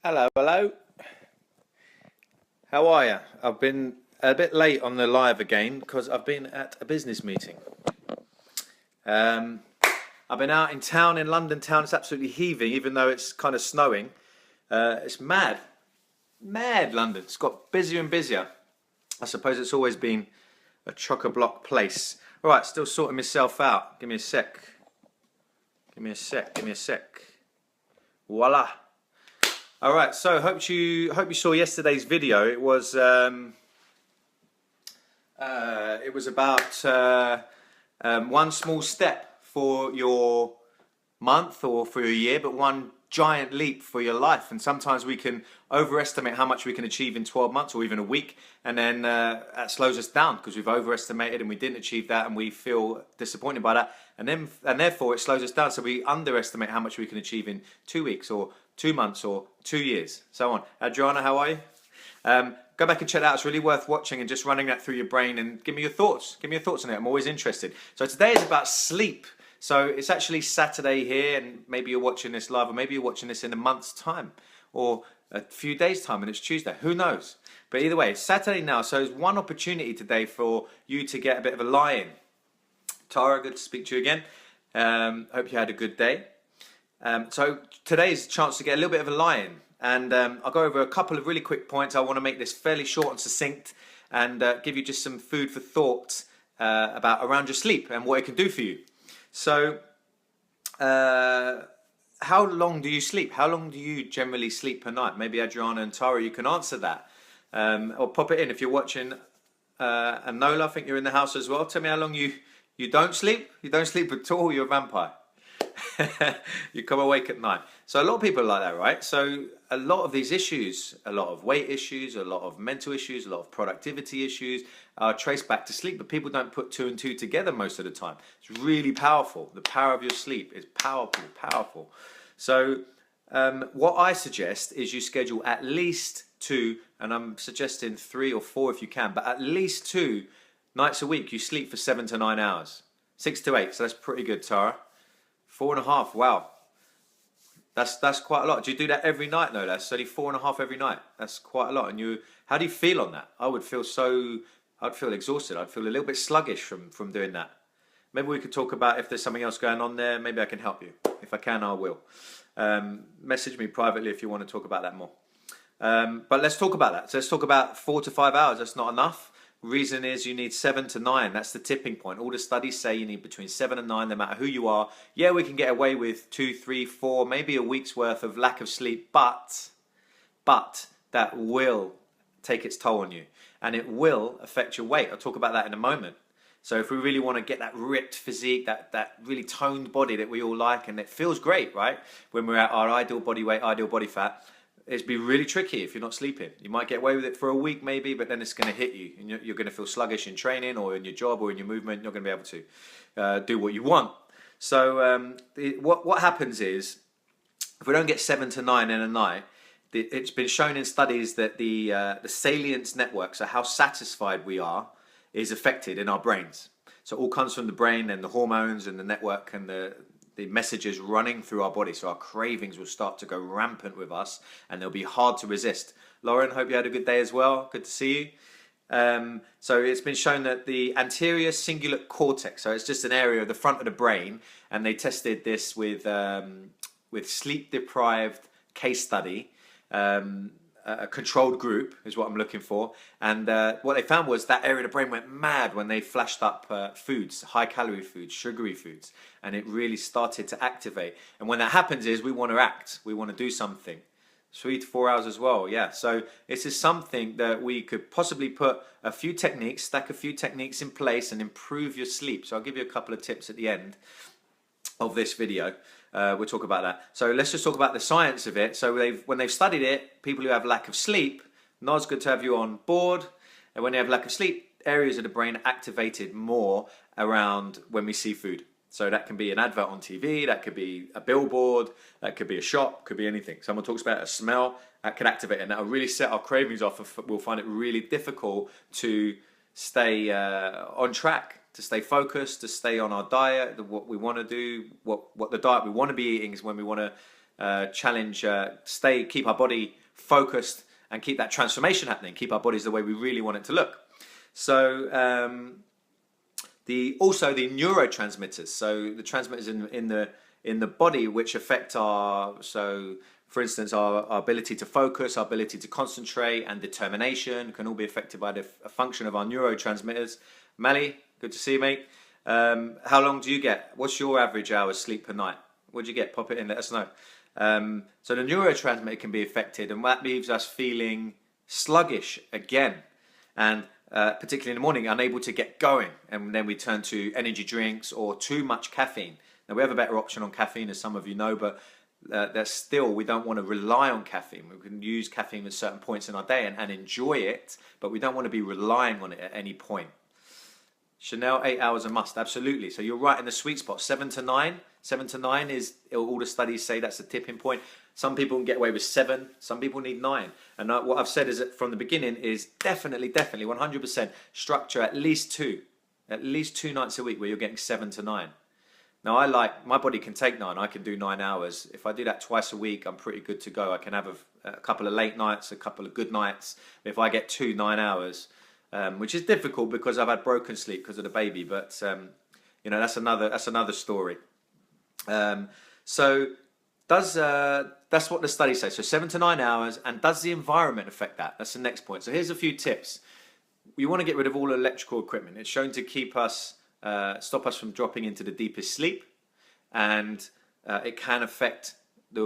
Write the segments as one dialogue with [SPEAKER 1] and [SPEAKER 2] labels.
[SPEAKER 1] Hello, hello. How are you? I've been a bit late on the live again because I've been at a business meeting. Um, I've been out in town, in London town. It's absolutely heaving, even though it's kind of snowing. It's mad, mad London. It's got busier and busier. I suppose it's always been a chock-a-block place. All right, still sorting myself out. Give me a sec. Give me a sec. Give me a sec. Voila. All right, so hope you saw yesterday's video. It was about one small step for your month or for your year, but one giant leap for your life. And sometimes we can overestimate how much we can achieve in 12 months or even a week, and then that slows us down because we've overestimated and we didn't achieve that, and we feel disappointed by that, and therefore it slows us down. So we underestimate how much we can achieve in 2 weeks or 2 months or 2 years, so on. Adriana, how are you? Go back and check that out. It's really worth watching and just running that through your brain, and give me your thoughts. Give me your thoughts on it. I'm always interested. So today is about sleep. So it's actually Saturday here, and maybe you're watching this live, or maybe you're watching this in a month's time or a few days' time, and it's Tuesday. Who knows? But either way, it's Saturday now. So there's one opportunity today for you to get a bit of a lie-in. Tara, good to speak to you again. Hope you had a good day. So today's a chance to get a little bit of a lie-in, and I'll go over a couple of really quick points. I want to make this fairly short and succinct, and give you just some food for thought about around your sleep and what it can do for you. So, how long do you sleep? How long do you generally sleep per night? Maybe Adriana and Tara, you can answer that, or pop it in if you're watching. And Nola, I think you're in the house as well. Tell me how long you don't sleep. You don't sleep at all. You're a vampire. You come awake at night. So a lot of people are like that, right? So a lot of these issues, a lot of weight issues, a lot of mental issues, a lot of productivity issues are traced back to sleep, but people don't put two and two together most of the time. It's really powerful. The power of your sleep is powerful, powerful. So what I suggest is you schedule at least 2, and I'm suggesting 3 or 4 if you can, but at least 2 nights a week you sleep for 7 to 9 hours. 6 to 8, so that's pretty good, Tara. 4.5, wow. That's quite a lot. Do you do that every night? No, that's only 4.5 every night. That's quite a lot. And how do you feel on that? I'd feel exhausted. I'd feel a little bit sluggish from doing that. Maybe we could talk about if there's something else going on there. Maybe I can help you. If I can, I will. Message me privately if you want to talk about that more. But let's talk about that. So let's talk about 4 to 5 hours. That's not enough. Reason is you need 7 to 9. That's the tipping point. All the studies say you need between 7 and 9, no matter who you are. Yeah, we can get away with 2, 3, 4, maybe a week's worth of lack of sleep, but that will take its toll on you, and it will affect your weight. I'll talk about that in a moment. So if we really want to get that ripped physique, that really toned body that we all like, and it feels great, right? When we're at our ideal body weight, ideal body fat, it'd be really tricky if you're not sleeping. You might get away with it for a week maybe, but then it's going to hit you, and you're going to feel sluggish in training or in your job or in your movement. You're not going to be able to do what you want. So what happens is, if we don't get 7 to 9 in a night, it's been shown in studies that the salience network, so how satisfied we are, is affected in our brains. So it all comes from the brain and the hormones and the network and the messages running through our body. So our cravings will start to go rampant with us, and they'll be hard to resist. Lauren, hope you had a good day as well. Good to see you. So it's been shown that the anterior cingulate cortex, so it's just an area of the front of the brain, and they tested this with sleep-deprived case study, a controlled group is what I'm looking for, and what they found was that area of the brain went mad when they flashed up foods, high-calorie foods, sugary foods, and it really started to activate. And when that happens is we want to act, we want to do something. 3 to 4 hours as well, yeah. So this is something that we could possibly put a few techniques, stack a few techniques in place and improve your sleep. So I'll give you a couple of tips at the end of this video. We'll talk about that. So let's just talk about the science of it. So when they've studied it, people who have lack of sleep, not as good to have you on board. And when they have lack of sleep, areas of the brain are activated more around when we see food. So that can be an advert on TV, that could be a billboard, that could be a shop, could be anything. Someone talks about a smell, that can activate, and that'll really set our cravings off. We'll find it really difficult to stay on track, to stay focused, to stay on our diet, what we want to do, what the diet we want to be eating is when we want to challenge, keep our body focused and keep that transformation happening, keep our bodies the way we really want it to look. So also the neurotransmitters, so the transmitters in the body which affect for instance, our ability to focus, our ability to concentrate, and determination can all be affected by the function of our neurotransmitters. Mally, good to see you, mate. How long do you get? What's your average hours sleep per night? What do you get? Pop it in, let us know. So the neurotransmitter can be affected, and that leaves us feeling sluggish again, and particularly in the morning, unable to get going. And then we turn to energy drinks or too much caffeine. Now, we have a better option on caffeine, as some of you know, but that's still, we don't want to rely on caffeine. We can use caffeine at certain points in our day and enjoy it, but we don't want to be relying on it at any point. Chanel, 8 hours a must, absolutely. So you're right in the sweet spot. 7 to 9. 7 to 9 is, all the studies say that's the tipping point. Some people can get away with 7, some people need 9. And what I've said is that from the beginning is definitely 100% structure at least two nights a week where you're getting 7 to 9. Now, my body can take 9. I can do 9 hours. If I do that twice a week, I'm pretty good to go. I can have a couple of late nights, a couple of good nights. If I get 9 hours, which is difficult because I've had broken sleep because of the baby, but you know, that's another story. So that's what the studies say. So 7 to 9 hours, and does the environment affect that? That's the next point. So here's a few tips. You want to get rid of all electrical equipment. It's shown to keep us, stop us from dropping into the deepest sleep, and it can affect the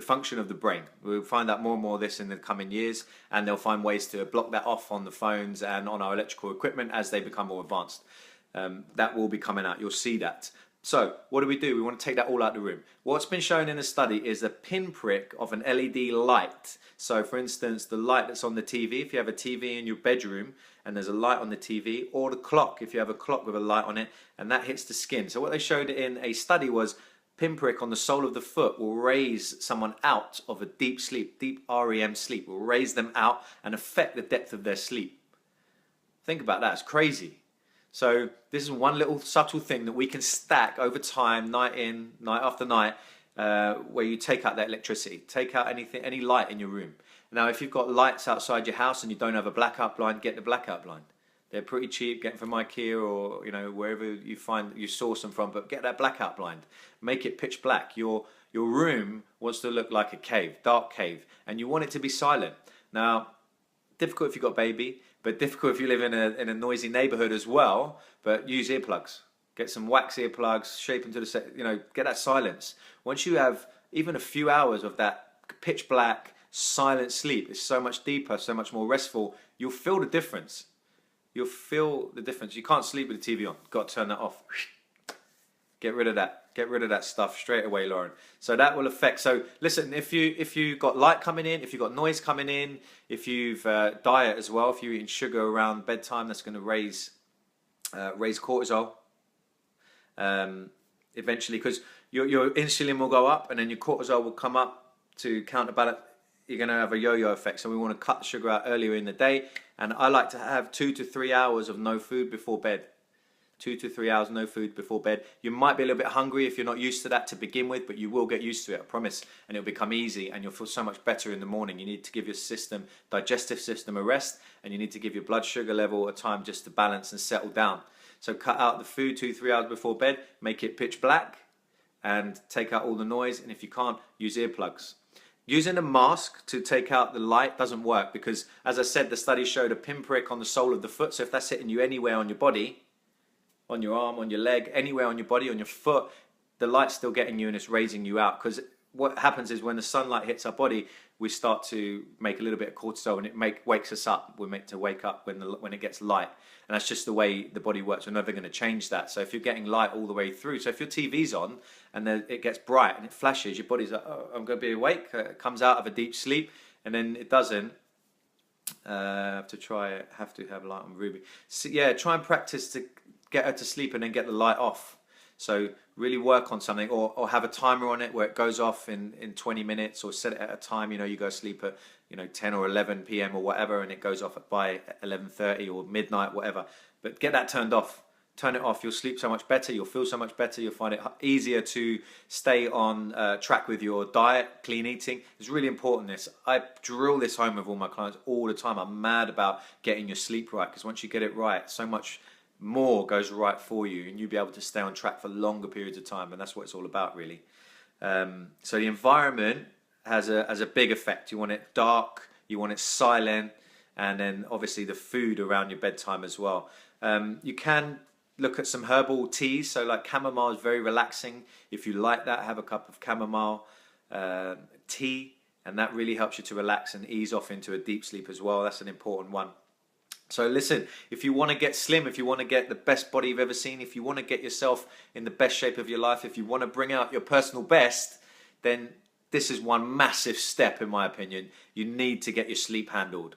[SPEAKER 1] function of the brain. We'll find out more and more of this in the coming years, and they'll find ways to block that off on the phones and on our electrical equipment as they become more advanced. That will be coming out. You'll see that. So what do? We want to take that all out of the room. What's been shown in the study is a pinprick of an LED light. So for instance, the light that's on the TV, if you have a TV in your bedroom and there's a light on the TV, or the clock, if you have a clock with a light on it, and that hits the skin. So what they showed in a study was pinprick on the sole of the foot will raise someone out of a deep sleep, deep REM sleep, will raise them out and affect the depth of their sleep. Think about that, it's crazy. So this is one little subtle thing that we can stack over time, night in, night after night, where you take out that electricity, take out any light in your room. Now, if you've got lights outside your house and you don't have a blackout blind, get the blackout blind. They're pretty cheap, get them from IKEA or wherever you source them from, but get that blackout blind. Make it pitch black. Your room wants to look like a cave, dark cave, and you want it to be silent. Now, difficult if you've got a baby, but difficult if you live in a noisy neighborhood as well. But use earplugs. Get some wax earplugs, shape them to get that silence. Once you have even a few hours of that pitch black, silent sleep, it's so much deeper, so much more restful. You'll feel the difference. You'll feel the difference. You can't sleep with the TV on. Got to turn that off. Get rid of that. Get rid of that stuff straight away, Lauren. So that will affect. So listen, if you got light coming in, if you've got noise coming in, if you've diet as well, if you're eating sugar around bedtime, that's going to raise cortisol eventually, because your insulin will go up and then your cortisol will come up to counterbalance. You're going to have a yo-yo effect. So we want to cut the sugar out earlier in the day. And I like to have 2 to 3 hours of no food before bed. 2 to 3 hours no food before bed. You might be a little bit hungry if you're not used to that to begin with, but you will get used to it, I promise. And it'll become easy and you'll feel so much better in the morning. You need to give your digestive system a rest, and you need to give your blood sugar level a time just to balance and settle down. So cut out the food 2 to 3 hours before bed, make it pitch black, and take out all the noise. And if you can't, use earplugs. Using a mask to take out the light doesn't work because, as I said, the study showed a pinprick on the sole of the foot. So if that's hitting you anywhere on your body, on your arm, on your leg, anywhere on your body, on your foot, the light's still getting you and it's raising you out. Because what happens is when the sunlight hits our body, we start to make a little bit of cortisol, and it wakes us up. We're meant to wake up when it gets light. And that's just the way the body works. We're never going to change that. So if you're getting light all the way through, so if your TV's on and then it gets bright and it flashes, your body's like, oh, I'm going to be awake. It comes out of a deep sleep, and then it doesn't. Have to have light on Ruby. So, yeah, try and practice to get her to sleep and then get the light off. So really work on something, or have a timer on it where it goes off in 20 minutes, or set it at a time. You go sleep at 10 or 11 p.m. or whatever, and it goes off by 11:30 or midnight, whatever. But get that turned off turn it off, you'll sleep so much better, you'll feel so much better, you'll find it easier to stay on track with your diet, clean eating. It's really important, this. I drill this home with all my clients all the time. I'm mad about getting your sleep right, because once you get it right, so much more goes right for you, and you'll be able to stay on track for longer periods of time, and that's what it's all about, really. So the environment has a big effect. You want it dark, you want it silent, and then obviously the food around your bedtime as well. You can look at some herbal teas, so like chamomile is very relaxing. If you like that, have a cup of chamomile tea, and that really helps you to relax and ease off into a deep sleep as well. That's an important one. So listen, if you want to get slim, if you want to get the best body you've ever seen, if you want to get yourself in the best shape of your life, if you want to bring out your personal best, then this is one massive step, in my opinion. You need to get your sleep handled.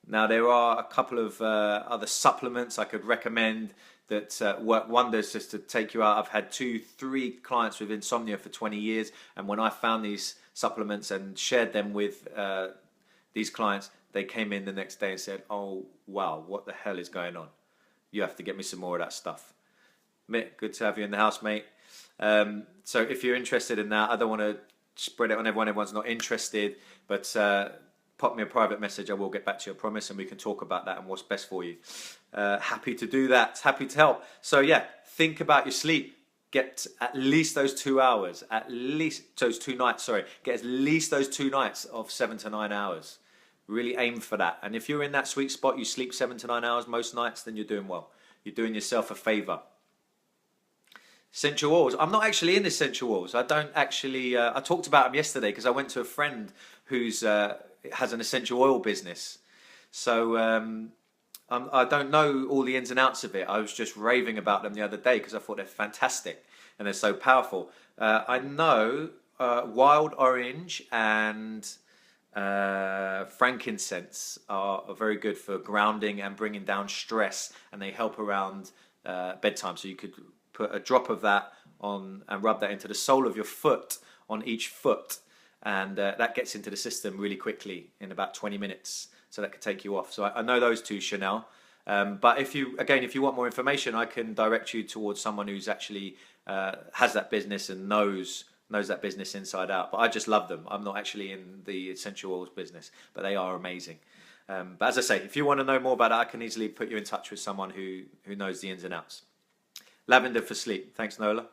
[SPEAKER 1] Now, there are a couple of other supplements I could recommend that work wonders just to take you out. I've had 2-3 clients with insomnia for 20 years, and when I found these supplements and shared them with these clients, they came in the next day and said, "Oh, wow, what the hell is going on? You have to get me some more of that stuff." Mick, good to have you in the house, mate. So if you're interested in that, I don't want to spread it on everyone. Everyone's not interested, but pop me a private message. I will get back to you, I promise, and we can talk about that and what's best for you. Happy to do that. Happy to help. So yeah, think about your sleep. Get at least those 2 hours, at least those 2 nights, sorry. Get at least those 2 nights of 7 to 9 hours. Really aim for that. And if you're in that sweet spot, you sleep 7 to 9 hours most nights, then you're doing well. You're doing yourself a favor. Essential oils. I'm not actually in essential oils. I don't actually, I talked about them yesterday because I went to a friend who's has an essential oil business. So I don't know all the ins and outs of it. I was just raving about them the other day because I thought they're fantastic and they're so powerful. I know wild orange and frankincense are very good for grounding and bringing down stress, and they help around bedtime. So you could put a drop of that on and rub that into the sole of your foot on each foot, and that gets into the system really quickly in about 20 minutes. So that could take you off. So I know those two, Chanel. But if you want more information, I can direct you towards someone who's actually has that business and knows that business inside out. But I just love them. I'm not actually in the essential oils business, but they are amazing. But as I say, if you want to know more about it, I can easily put you in touch with someone who knows the ins and outs. Lavender for sleep. Thanks, Nola.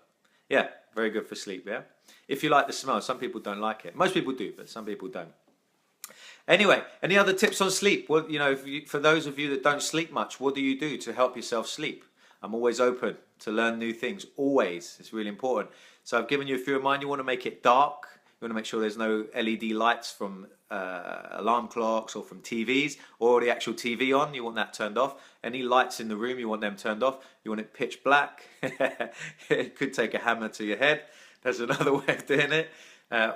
[SPEAKER 1] Yeah, very good for sleep, yeah? If you like the smell, some people don't like it. Most people do, but some people don't. Anyway, any other tips on sleep? Well, for those of you that don't sleep much, what do you do to help yourself sleep? I'm always open to learn new things, always. It's really important. So I've given you a few of mine. You want to make it dark. You want to make sure there's no LED lights from alarm clocks or from TVs or the actual TV on. You want that turned off. Any lights in the room, you want them turned off. You want it pitch black. It could take a hammer to your head. That's another way of doing it.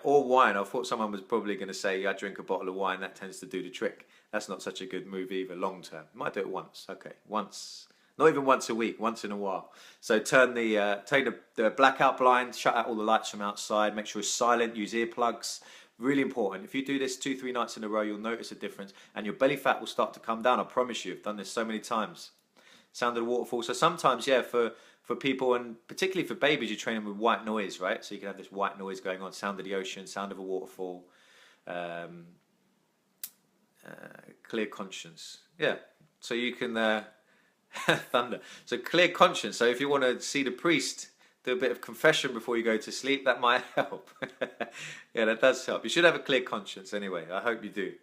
[SPEAKER 1] Or wine. I thought someone was probably going to say, I drink a bottle of wine. That tends to do the trick. That's not such a good move either, long term. Might do it once. Okay, once. Not even once a week, once in a while. So take the blackout blind, shut out all the lights from outside, make sure it's silent, use earplugs. Really important. If you do this 2-3 nights in a row, you'll notice a difference and your belly fat will start to come down. I promise you, I've done this so many times. Sound of the waterfall. So sometimes, yeah, for people, and particularly for babies, you train them with white noise, right? So you can have this white noise going on, sound of the ocean, sound of a waterfall, clear conscience. Yeah, so you can... thunder. So clear conscience. So if you want to see the priest, do a bit of confession before you go to sleep, that might help. Yeah, that does help. You should have a clear conscience anyway. I hope you do.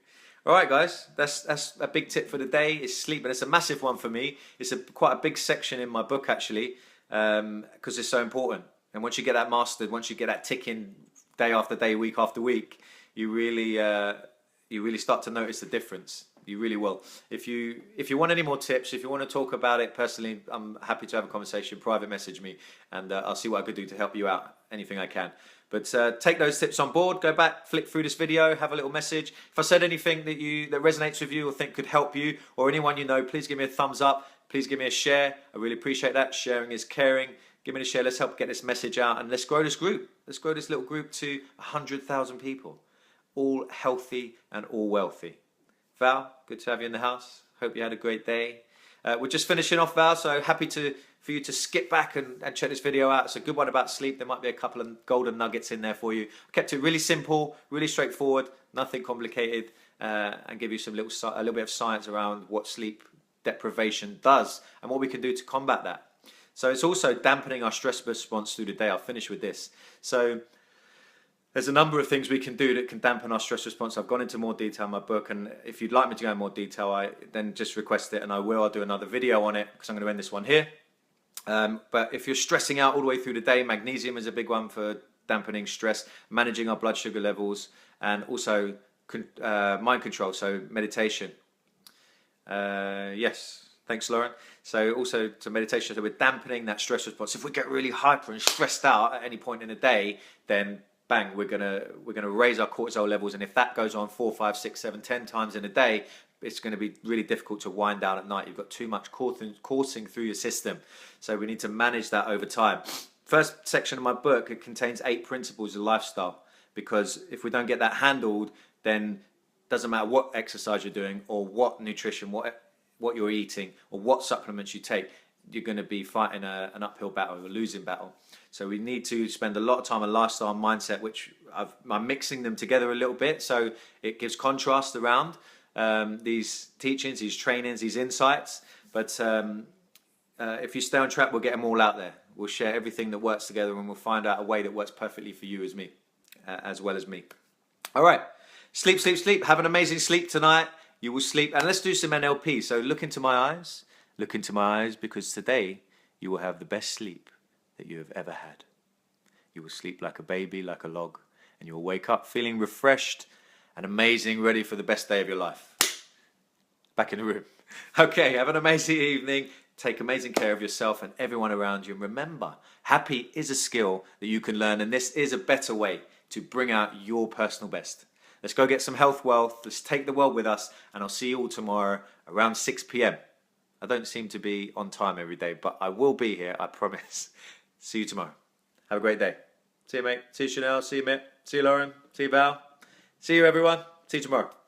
[SPEAKER 1] All right, guys, that's a big tip for the day, is sleep, and it's a massive one for me. It's quite a big section in my book, actually, because it's so important. And once you get that mastered, once you get that ticking day after day, week after week, you really start to notice the difference. You really will. If you want any more tips, if you want to talk about it personally, I'm happy to have a conversation. Private message me, and I'll see what I could do to help you out. Anything I can. But take those tips on board. Go back, flick through this video, have a little message. If I said anything that resonates with you or think could help you, or anyone you know, please give me a thumbs up. Please give me a share. I really appreciate that. Sharing is caring. Give me a share. Let's help get this message out, and let's grow this group. Let's grow this little group to 100,000 people, all healthy and all wealthy. Val, good to have you in the house. Hope you had a great day. We're just finishing off, Val, so happy to for you to skip back and check this video out. It's a good one about sleep. There might be a couple of golden nuggets in there for you. I kept it really simple, really straightforward, nothing complicated, and give you a little bit of science around what sleep deprivation does and what we can do to combat that. So it's also dampening our stress response through the day. I'll finish with this. So there's a number of things we can do that can dampen our stress response. I've gone into more detail in my book, and if you'd like me to go in more detail, then just request it and I will. I'll do another video on it because I'm going to end this one here. But if you're stressing out all the way through the day, magnesium is a big one for dampening stress, managing our blood sugar levels, and also mind control, so meditation. Yes, thanks, Lauren. So also to meditation, so we're dampening that stress response. If we get really hyper and stressed out at any point in the day, then bang, we're gonna raise our cortisol levels, and if that goes on 4, 5, 6, 7, 10 times in a day, it's going to be really difficult to wind down at night. You've got too much coursing through your system, so we need to manage that over time. First section of my book, it contains 8 principles of lifestyle, because if we don't get that handled, then it doesn't matter what exercise you're doing or what nutrition, what you're eating or what supplements you take, you're going to be fighting an uphill battle, a losing battle. So we need to spend a lot of time on lifestyle and mindset, which I'm mixing them together a little bit, so it gives contrast around these teachings, these trainings, these insights. But if you stay on track, we'll get them all out there. We'll share everything that works together, and we'll find out a way that works perfectly for you as well as me. All right, sleep, sleep, sleep. Have an amazing sleep tonight. You will sleep, and let's do some NLP. So look into my eyes. Look into my eyes, because today you will have the best sleep that you have ever had. You will sleep like a baby, like a log, and you will wake up feeling refreshed and amazing, ready for the best day of your life. Back in the room. Okay, have an amazing evening. Take amazing care of yourself and everyone around you. And remember, happy is a skill that you can learn, and this is a better way to bring out your personal best. Let's go get some health wealth. Let's take the world with us, and I'll see you all tomorrow around 6 p.m. I don't seem to be on time every day, but I will be here, I promise. See you tomorrow. Have a great day. See you, mate. See you, Chanel. See you, Mitt. See you, Lauren. See you, Val. See you, everyone. See you tomorrow.